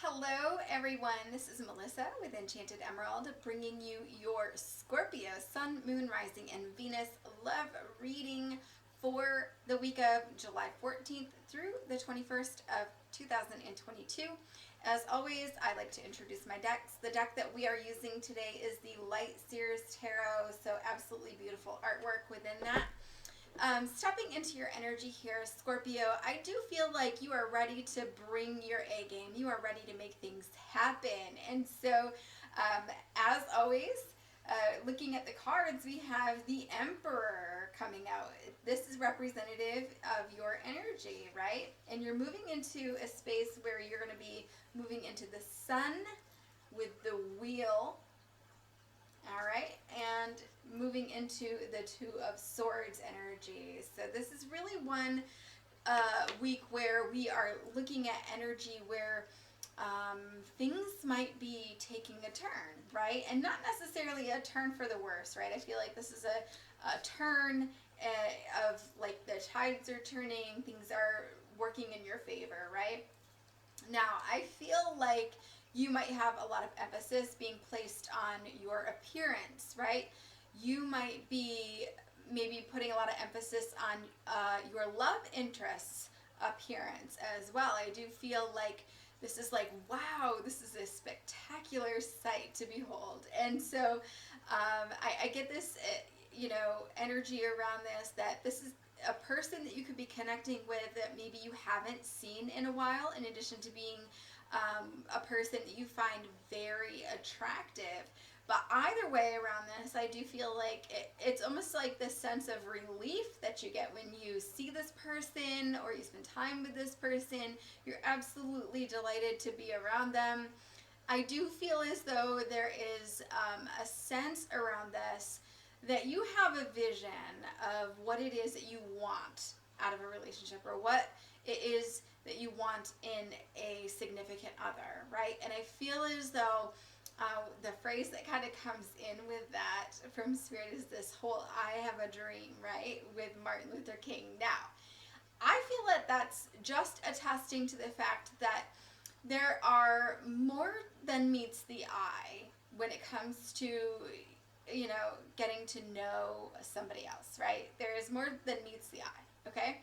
Hello everyone, this is Melissa with Enchanted Emerald bringing you your Scorpio Sun, Moon, Rising, and Venus love reading for the week of July 14th through the 21st of 2022. As always, I like to introduce my decks. The deck that we are using today is the Light Seers Tarot, so absolutely beautiful artwork within that. Stepping into your energy here, Scorpio, I do feel like you are ready to bring your A game. You are ready to make things happen. And so, as always, looking at the cards, we have the Emperor coming out. This is representative of your energy, right? And you're moving into a space where you're going to be moving into the Sun with the Wheel. All right, and moving into the Two of Swords energy. So this is really one week where we are looking at energy where things might be taking a turn, right? And not necessarily a turn for the worse, right? I feel like this is a turn of like the tides are turning, things are working in your favor, right? Now, I feel like you might have a lot of emphasis being placed on your appearance, right? You might be maybe putting a lot of emphasis on your love interest's appearance as well. I do feel like this is like, wow, this is a spectacular sight to behold. And so I get this, energy around this, that this is a person that you could be connecting with that maybe you haven't seen in a while, in addition to being a person that you find very attractive. But either way around this, I do feel like it's almost like this sense of relief that you get when you see this person or you spend time with this person. You're absolutely delighted to be around them. I do feel as though there is a sense around this that you have a vision of what it is that you want out of a relationship, or what it is that you want in a significant other, right? And I feel as though the phrase that kind of comes in with that from Spirit is this whole "I have a dream," right? With Martin Luther King. Now, I feel that that's just attesting to the fact that there are more than meets the eye when it comes to getting to know somebody else, right? There is more than meets the eye, okay?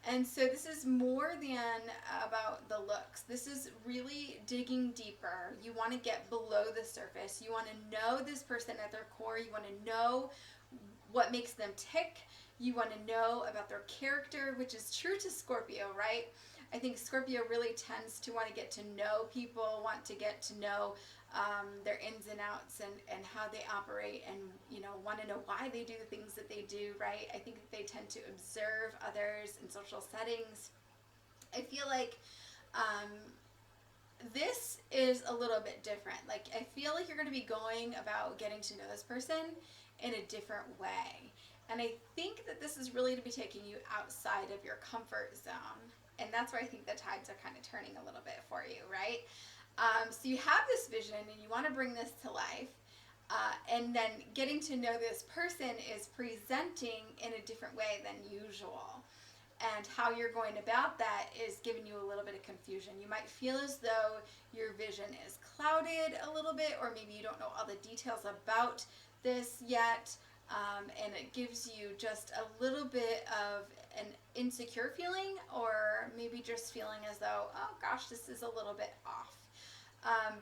And so this is more than about the looks. This is really digging deeper. You want to get below the surface. You want to know this person at their core. You want to know what makes them tick. You want to know about their character, which is true to Scorpio, right? I think Scorpio really tends to want to get to know people, want to get to know their ins and outs and how they operate, and want to know why they do the things that they do, right? I think that they tend to observe others in social settings. I feel like this is a little bit different. Like, I feel like you're going to be going about getting to know this person in a different way. And I think that this is really to be taking you outside of your comfort zone. And that's where I think the tides are kind of turning a little bit for you, right? So you have this vision and you want to bring this to life. And then getting to know this person is presenting in a different way than usual. And how you're going about that is giving you a little bit of confusion. You might feel as though your vision is clouded a little bit, or maybe you don't know all the details about this yet. And it gives you just a little bit of an insecure feeling, or maybe just feeling as though, oh gosh, this is a little bit off.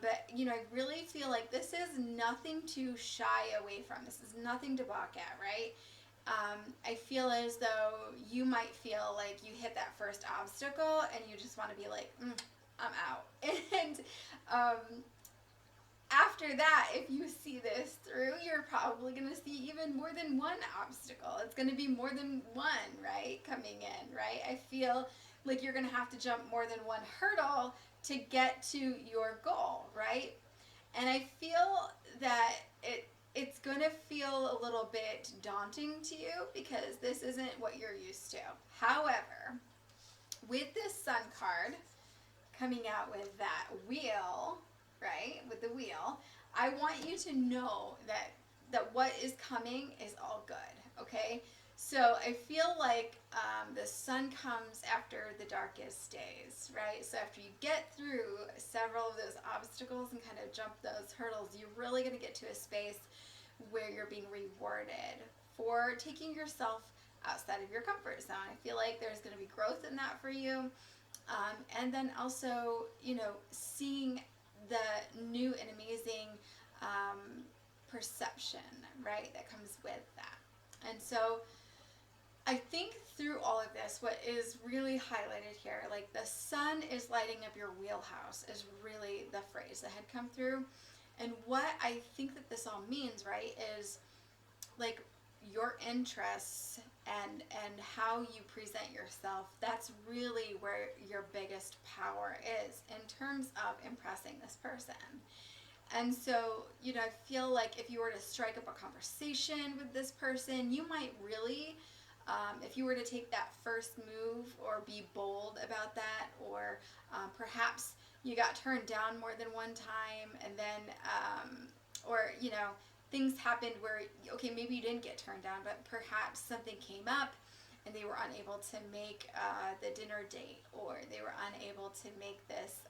But I really feel like this is nothing to shy away from. This is nothing to balk at, right? I feel as though you might feel like you hit that first obstacle and you just want to be like, I'm out. And after that, if you see this through, you're probably going to see even more than one obstacle. It's going to be more than one, right, coming in, right? I feel like you're going to have to jump more than one hurdle to get to your goal, right? And I feel that it's going to feel a little bit daunting to you because this isn't what you're used to. However, with this Sun card coming out with that wheel, right, with the wheel, I want you to know that what is coming is all good, okay? So I feel like the sun comes after the darkest days, right? So after you get through several of those obstacles and kind of jump those hurdles, you're really going to get to a space where you're being rewarded for taking yourself outside of your comfort zone. I feel like there's going to be growth in that for you. And then also, seeing the new and amazing perception, right, that comes with that. And so I think through all of this, what is really highlighted here, like the sun is lighting up your wheelhouse, is really the phrase that had come through. And what I think that this all means, right, is like your interests and how you present yourself, that's really where your biggest power is in terms of impressing this person. And so, I feel like if you were to strike up a conversation with this person, you might really, if you were to take that first move or be bold about that, or perhaps you got turned down more than one time, and then, or, things happened where, okay, maybe you didn't get turned down, but perhaps something came up and they were unable to make the dinner date, or they were unable to make this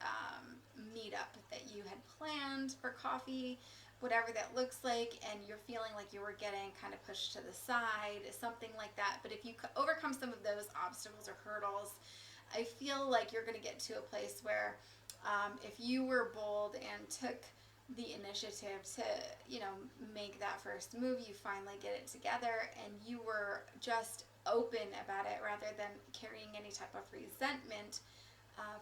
meetup that you had planned for coffee, whatever that looks like, and you're feeling like you were getting kind of pushed to the side, something like that. But if you overcome some of those obstacles or hurdles, I feel like you're going to get to a place where if you were bold and took the initiative to, make that first move, you finally get it together, and you were just open about it rather than carrying any type of resentment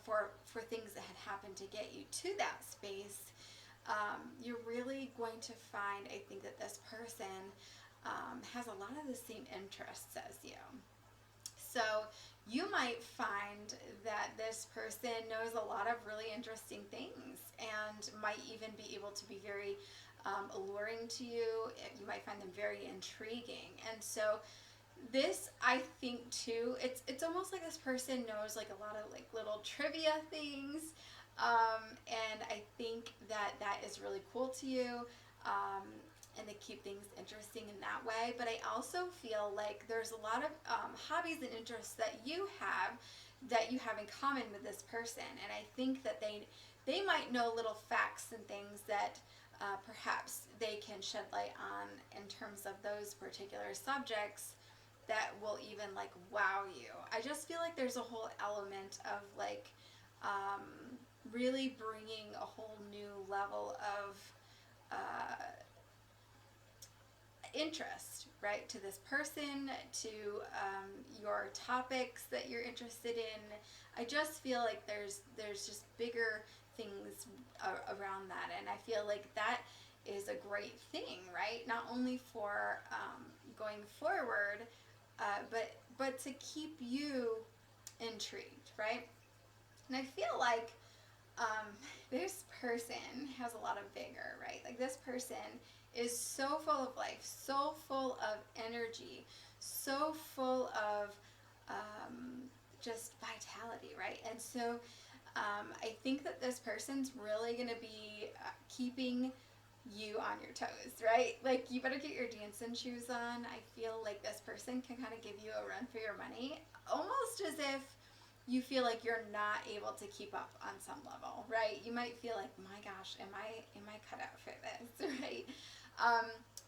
for things that had happened to get you to that space. You're really going to find, I think, that this person has a lot of the same interests as you. So you might find that this person knows a lot of really interesting things and might even be able to be very alluring to you. You might find them very intriguing. And so this, I think too, it's almost like this person knows like a lot of like little trivia things, and I think that is really cool to you, and they keep things interesting in that way. But I also feel like there's a lot of hobbies and interests that you have in common with this person, and I think that they might know little facts and things that perhaps they can shed light on in terms of those particular subjects that will even like wow you. I just feel like there's a whole element of like really bringing a whole new level of interest, right, to this person, to your topics that you're interested in. I just feel like there's just bigger things around that, and I feel like that is a great thing, right? Not only for going forward, but to keep you intrigued, right? And I feel like this person has a lot of vigor, right? Like this person is so full of life, so full of energy, so full of just vitality, right? And so I think that this person's really going to be keeping you on your toes, right? Like you better get your dancing shoes on. I feel like this person can kind of give you a run for your money, almost as if you feel like you're not able to keep up on some level, right? You might feel like, my gosh, am I cut out for this, right?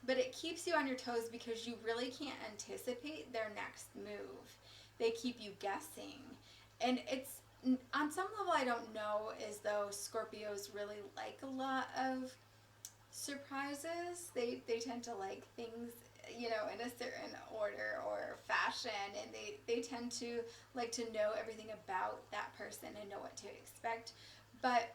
But it keeps you on your toes because you really can't anticipate their next move. They keep you guessing, and it's on some level, I don't know as though Scorpios really like a lot of surprises. They tend to like things, in a certain order or fashion, and they tend to like to know everything about that person and know what to expect. But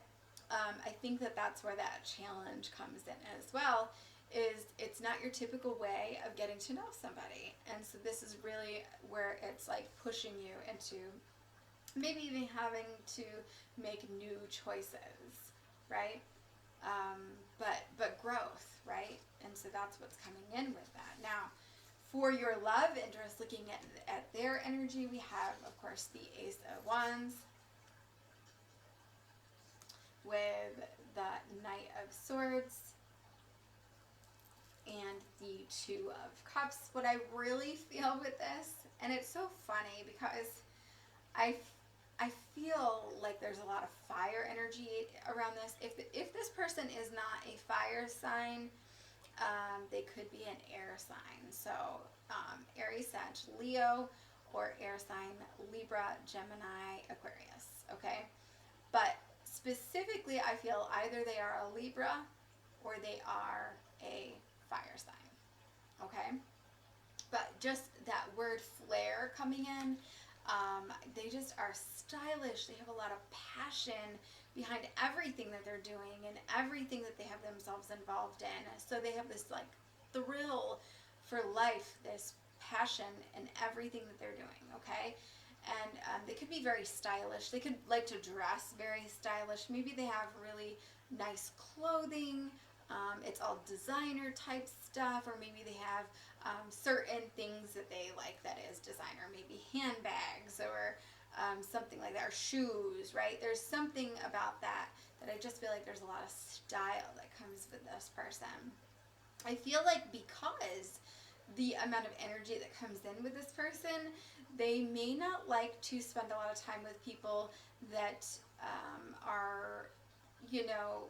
I think that that's where that challenge comes in as well, is it's not your typical way of getting to know somebody. And so this is really where it's like pushing you into maybe even having to make new choices, right? But growth, right? And so that's what's coming in with that. Now, for your love interest, looking at their energy, we have, of course, the Ace of Wands with the Knight of Swords and the Two of Cups. What I really feel with this, and it's so funny because I feel like there's a lot of fire energy around this. If this person is not a fire sign, they could be an air sign. So Aries, Sag, Leo, or air sign Libra, Gemini, Aquarius. Okay, but specifically, I feel either they are a Libra or they are a fire sign. Okay, but just that word flair coming in. They just are stylish. They have a lot of passion behind everything that they're doing and everything that they have themselves involved in. So they have this like thrill for life, this passion in everything that they're doing, okay? And they could be very stylish. They could like to dress very stylish. Maybe they have really nice clothing. It's all designer type stuff, or maybe they have certain things that they like that is designer, maybe handbags or something like that, or shoes, right? There's something about that I just feel like there's a lot of style that comes with this person. I feel like because the amount of energy that comes in with this person, they may not like to spend a lot of time with people that are, you know,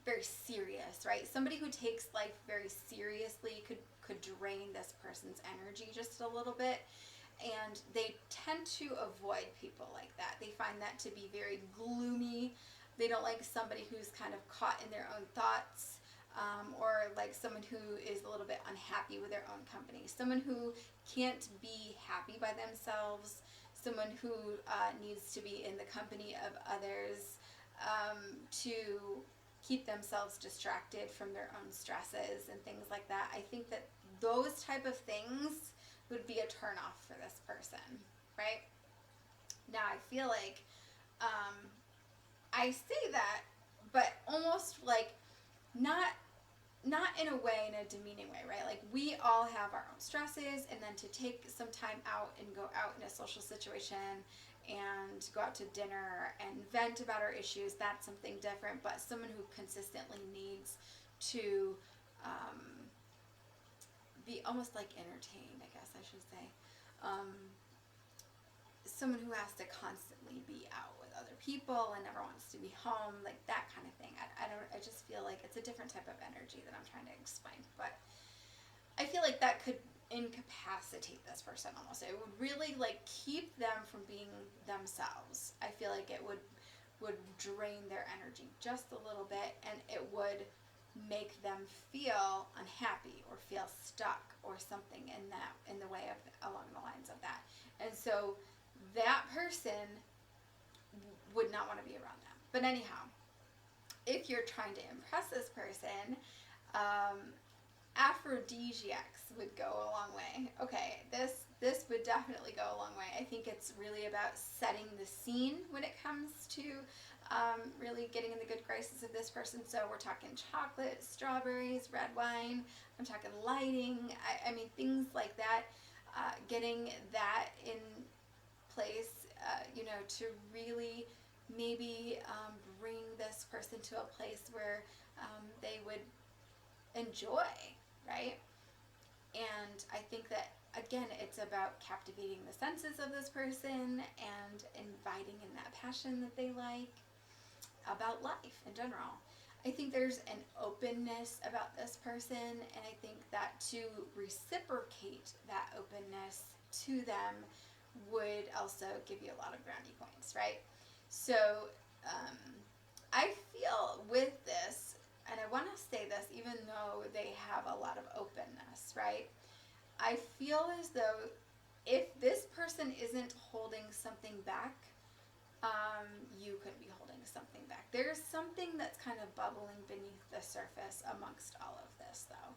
very serious, right? Somebody who takes life very seriously could drain this person's energy just a little bit, and they tend to avoid people like that. They find that to be very gloomy. They don't like somebody who's kind of caught in their own thoughts, or like someone who is a little bit unhappy with their own company, someone who can't be happy by themselves, someone who needs to be in the company of others to keep themselves distracted from their own stresses and things like that. I think that those type of things would be a turnoff for this person, right? Now I feel like I say that, but almost like not in a way, in a demeaning way, right? Like we all have our own stresses, and then to take some time out and go out in a social situation and go out to dinner and vent about our issues, that's something different. But someone who consistently needs to be almost like entertained, I guess I should say. Someone who has to constantly be out with other people and never wants to be home, like that kind of thing. I just feel like it's a different type of energy that I'm trying to explain. But I feel like that could incapacitate this person almost. It would really like keep them from being themselves. I feel like it would drain their energy just a little bit, and it would make them feel unhappy or feel stuck or something in the way of along the lines of that. And so that person would not want to be around them. But anyhow, if you're trying to impress this person, aphrodisiacs would go a long way. Okay, this would definitely go a long way. I think it's really about setting the scene when it comes to really getting in the good graces of this person. So we're talking chocolate, strawberries, red wine. I'm talking lighting. I mean, things like that. Getting that in place, to really maybe bring this person to a place where they would enjoy, right? And I think that, again, it's about captivating the senses of this person and inviting in that passion that they like about life in general. I think there's an openness about this person, and I think that to reciprocate that openness to them would also give you a lot of brownie points, right? So I feel with this, and I want to say this even though they have a lot of openness, right? I feel as though if this person isn't holding something back, you could be holding something back. There's something that's kind of bubbling beneath the surface amongst all of this, though.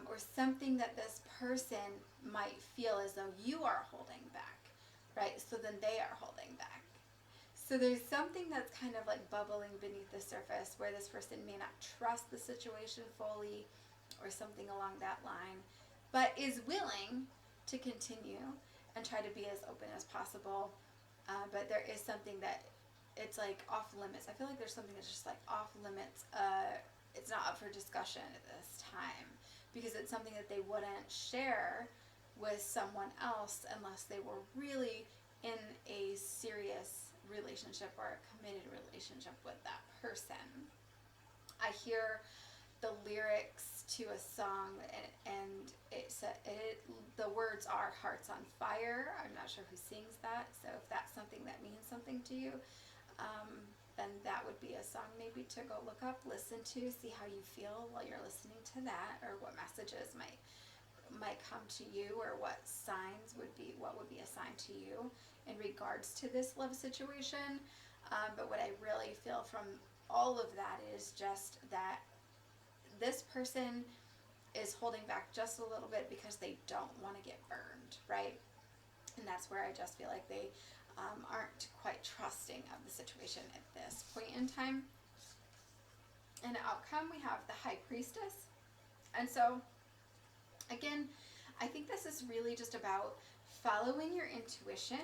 Or something that this person might feel as though you are holding back, right? So then they are holding back. So there's something that's kind of like bubbling beneath the surface where this person may not trust the situation fully or something along that line, but is willing to continue and try to be as open as possible. But there is something that it's like off limits. I feel like there's something that's just like off limits. It's not up for discussion at this time because it's something that they wouldn't share with someone else unless they were really in a serious relationship or a committed relationship with that person. I hear the lyrics to a song, and the words are "Hearts on Fire." I'm not sure who sings that, so if that's something that means something to you, then that would be a song maybe to go look up, listen to, see how you feel while you're listening to that, or what messages might come to you, or what would be a sign to you in regards to this love situation. But what I really feel from all of that is just that this person is holding back just a little bit because they don't want to get burned, right? And that's where I just feel like they aren't quite trusting of the situation at this point in time. And outcome, we have the High Priestess. And so, again, I think this is really just about following your intuition.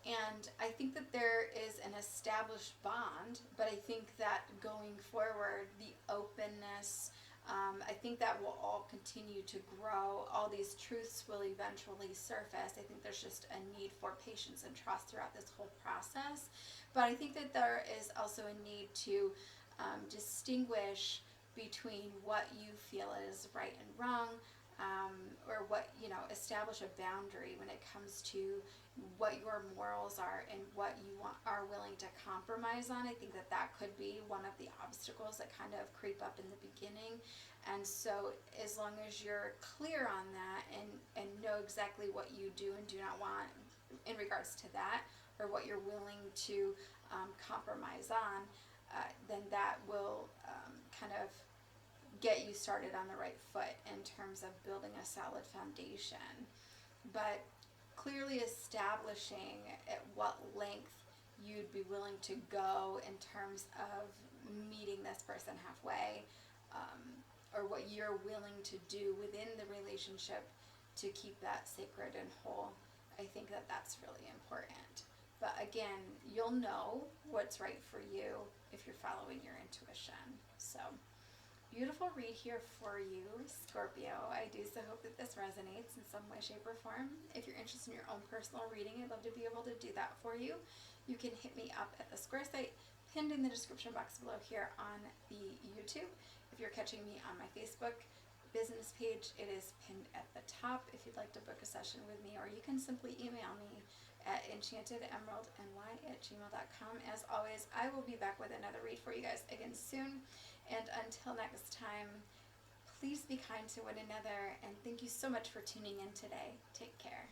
And I think that there is an established bond, but I think that going forward, the openness, I think that will all continue to grow. All these truths will eventually surface. I think there's just a need for patience and trust throughout this whole process. But I think that there is also a need to distinguish between what you feel is right and wrong, or what, establish a boundary when it comes to what your morals are and what you are willing to compromise on. I think that could be one of the obstacles that kind of creep up in the beginning. And so as long as you're clear on that and know exactly what you do and do not want in regards to that, or what you're willing to compromise on, then that will kind of get you started on the right foot in terms of building a solid foundation. But clearly establishing at what length you'd be willing to go in terms of meeting this person halfway, or what you're willing to do within the relationship to keep that sacred and whole. I think that that's really important. But again, you'll know what's right for you if you're following your intuition. So, beautiful read here for you, Scorpio. I do so hope that this resonates in some way, shape, or form. If you're interested in your own personal reading, I'd love to be able to do that for you. You can hit me up at the Square site pinned in the description box below here on the YouTube. If you're catching me on my Facebook business page, it is pinned at the top if you'd like to book a session with me, or you can simply email me at enchantedemeraldny@gmail.com. As always, I will be back with another read for you guys again soon. And until next time, please be kind to one another, and thank you so much for tuning in today. Take care.